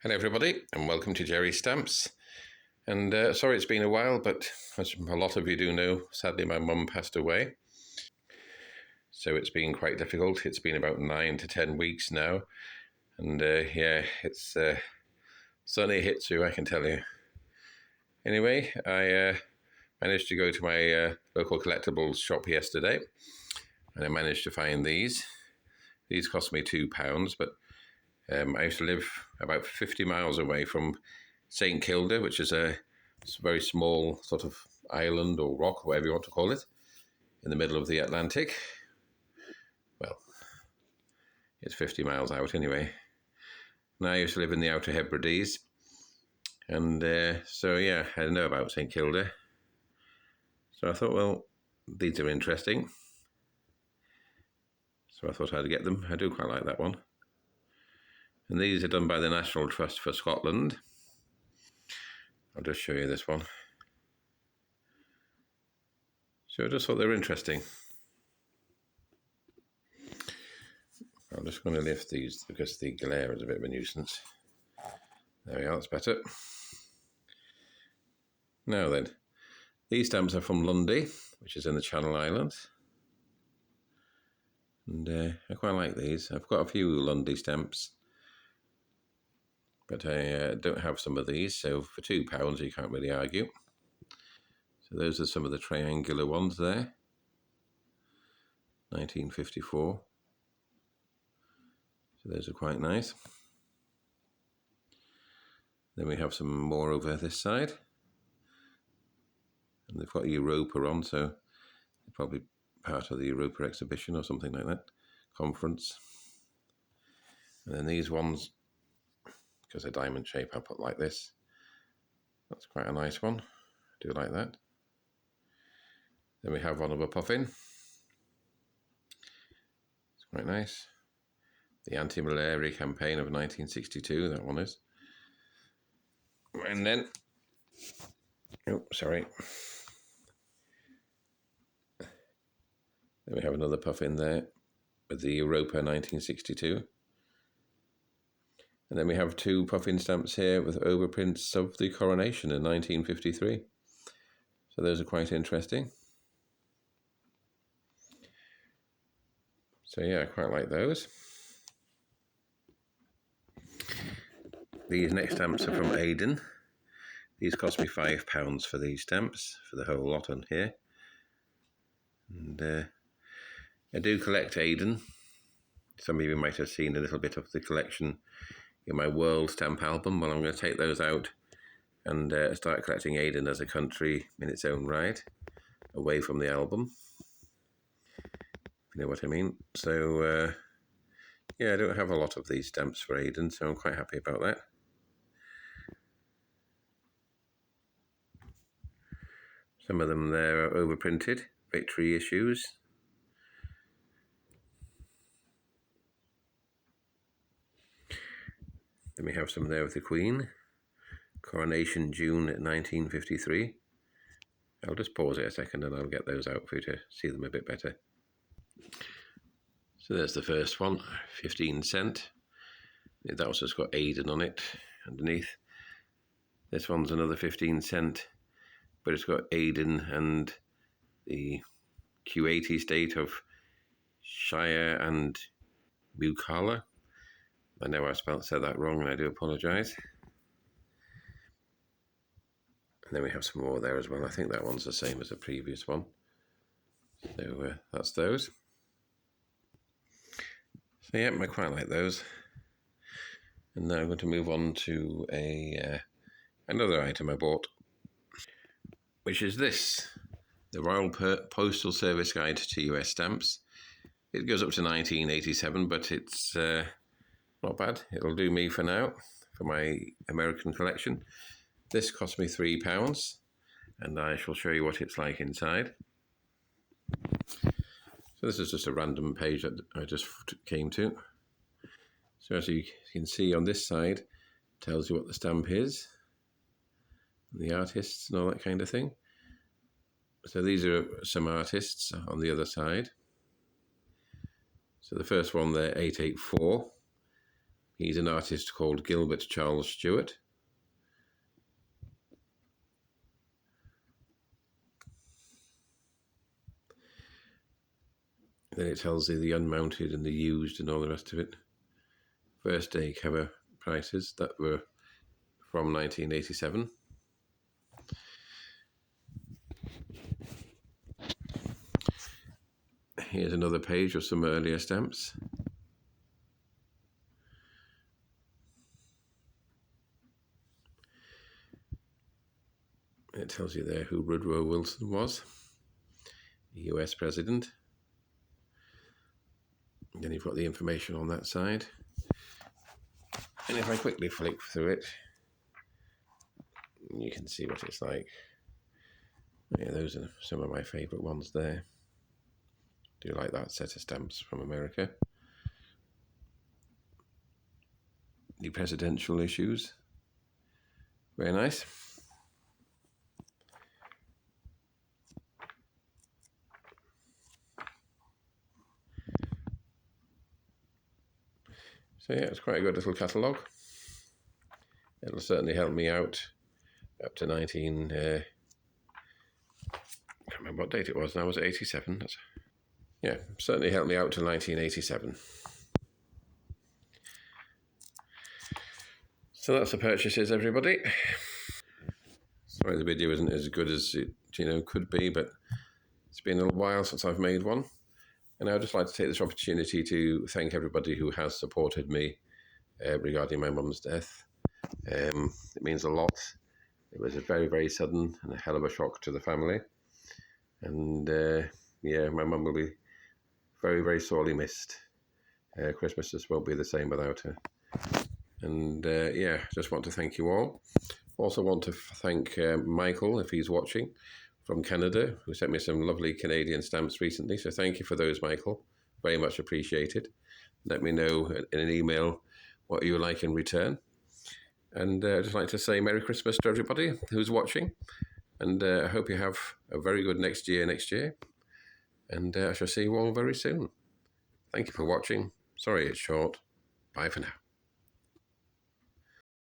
Hello everybody and welcome to Jerry Stamps. And sorry it's been a while, but as a lot of you do know, sadly my mum passed away. So it's been quite difficult. It's been about 9 to 10 weeks now. And yeah, it's certainly hits you, I can tell you. Anyway, I managed to go to my local collectibles shop yesterday and I managed to find these. These cost me £2, but I used to live about 50 miles away from St Kilda, which is a very small sort of island or rock, whatever you want to call it, in the middle of the Atlantic. Well, it's 50 miles out anyway. And I used to live in the Outer Hebrides. And so, yeah, I know about St Kilda. So I thought, well, these are interesting. So I thought I'd get them. I do quite like that one. And these are done by the National Trust for Scotland. I'll just show you this one. So I just thought they were interesting. I'm just going to lift these because the glare is a bit of a nuisance. There we are, that's better. Now then, these stamps are from Lundy, which is in the Channel Islands. And I quite like these. I've got a few Lundy stamps, but I don't have some of these, so for £2 you can't really argue. So those are some of the triangular ones there. 1954. So those are quite nice. Then we have some more over this side. And they've got Europa on, so they're probably part of the Europa exhibition or something like that, conference. And then these ones, because they're diamond shape, I put like this. That's quite a nice one. I do like that. Then we have one of a puffin. It's quite nice. The anti-malaria campaign of 1962, that one is. And then, oh, sorry. Then we have another puffin there with the Europa 1962. And then we have two puffin stamps here with overprints of the coronation in 1953. So those are quite interesting. So yeah, I quite like those. These next stamps are from Aden. These cost me £5 for these stamps, for the whole lot on here. And I do collect Aden. Some of you might have seen a little bit of the collection in my World stamp album. Well, I'm going to take those out and start collecting Aden as a country in its own right, away from the album. If you know what I mean. So, yeah, I don't have a lot of these stamps for Aden, so I'm quite happy about that. Some of them there are overprinted, victory issues. Then we have some there with the Queen. Coronation June 1953. I'll just pause it a second and I'll get those out for you to see them a bit better. So there's the first one, 15 cent. That also has got Aden on it underneath. This one's another 15 cent, but it's got Aden and the Kuwaiti state of Shire and Mukalla. I know I said that wrong and I do apologise. And then we have some more there as well. I think that one's the same as the previous one. So that's those. So yeah, I quite like those. And now I'm going to move on to another item I bought, which is this, the Royal Postal Service Guide to US Stamps. It goes up to 1987, but it's not bad. It'll do me for now, for my American collection. This cost me £3, and I shall show you what it's like inside. So this is just a random page that I just came to. So as you can see on this side, it tells you what the stamp is, the artists and all that kind of thing. So these are some artists on the other side. So the first one there, 884, He's an artist called Gilbert Charles Stewart. Then it tells you the unmounted and the used and all the rest of it. First day cover prices that were from 1987. Here's another page of some earlier stamps. It tells you there who Woodrow Wilson was, the US president. And then you've got the information on that side. And if I quickly flick through it, you can see what it's like. Yeah, those are some of my favourite ones there. Do like that set of stamps from America. The presidential issues. Very nice. So yeah, it's quite a good little catalogue. It'll certainly help me out up to I can't remember what date it was now, was it 87? Yeah, certainly helped me out to 1987. So that's the purchases, everybody. Sorry the video isn't as good as it could be, but it's been a little while since I've made one. And I would just like to take this opportunity to thank everybody who has supported me regarding my mum's death. It means a lot. It was a very, very sudden and a hell of a shock to the family. And yeah, my mum will be very, very sorely missed. Christmas just won't be the same without her. And yeah, just want to thank you all. Also want to thank Michael, if he's watching, from Canada, who sent me some lovely Canadian stamps recently. So thank you for those, Michael. Very much appreciated. Let me know in an email what you would like in return. And I'd just like to say Merry Christmas to everybody who's watching. And I hope you have a very good next year. And I shall see you all very soon. Thank you for watching. Sorry it's short. Bye for now.